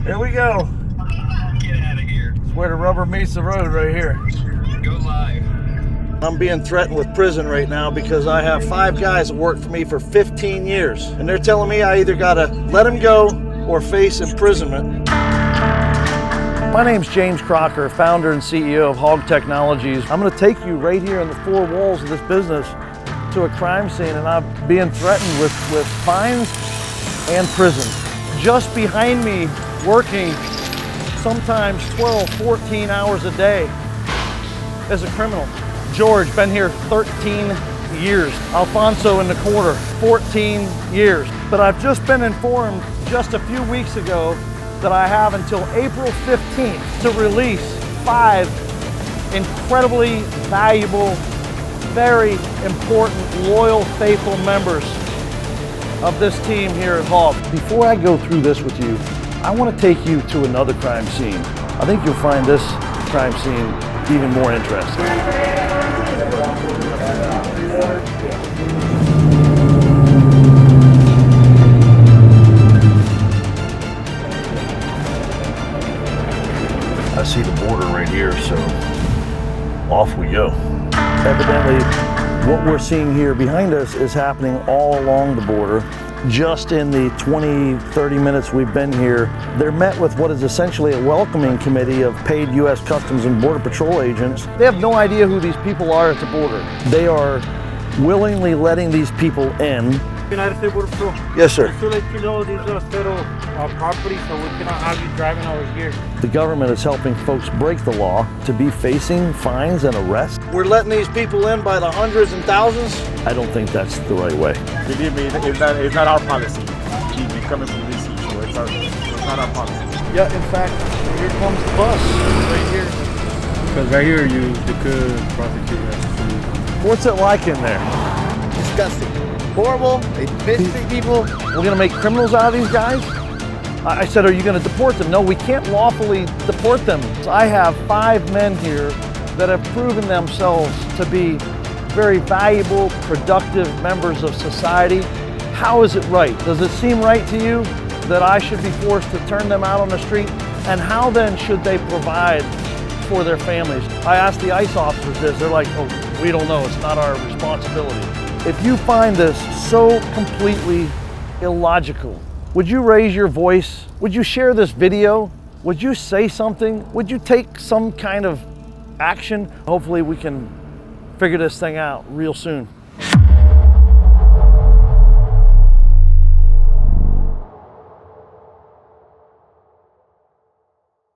Here we go. Get out of here. It's where the rubber meets the road right here. Go live. I'm being threatened with prison right now because I have 5 guys that worked for me for 15 years. And they're telling me I either gotta let them go or face imprisonment. My name's James Crocker, founder and CEO of Hog Technologies. I'm gonna take you right here in the 4 walls of this business to a crime scene, and I'm being threatened with fines and prison. Just behind me, working sometimes 12, 14 hours a day as a criminal. George, been here 13 years. Alfonso in the corner, 14 years. But I've just been informed just a few weeks ago that I have until April 15th to release 5 incredibly valuable, very important, loyal, faithful members of this team here at Hog. Before I go through this with you, I want to take you to another crime scene. I think you'll find this crime scene even more interesting. I see the border right here, so off we go. Evidently, what we're seeing here behind us is happening all along the border. Just in the 20, 30 minutes we've been here, they're met with what is essentially a welcoming committee of paid U.S. Customs and Border Patrol agents. They have no idea who these people are at the border. They are willingly letting these people in. United States Border Patrol. Yes, sir. Just to let you know, these are federal property, so we cannot have you driving over here. The government is helping folks break the law to be facing fines and arrests. We're letting these people in by the hundreds and thousands. I don't think that's the right way. Believe me, it's not our policy. Keep coming from this issue. It's not our policy. Yeah, in fact, here comes the bus right here. Because right here, they could prosecute us. What's it like in there? Disgusting. Horrible. They mistreat people. We're gonna make criminals out of these guys? I said, are you gonna deport them? No, we can't lawfully deport them. I have 5 men here that have proven themselves to be very valuable, productive members of society. How is it right? Does it seem right to you that I should be forced to turn them out on the street? And how then should they provide for their families? I asked the ICE officers this, they're like, oh, we don't know, it's not our responsibility. If you find this so completely illogical, would you raise your voice? Would you share this video? Would you say something? Would you take some kind of action? Hopefully we can figure this thing out real soon.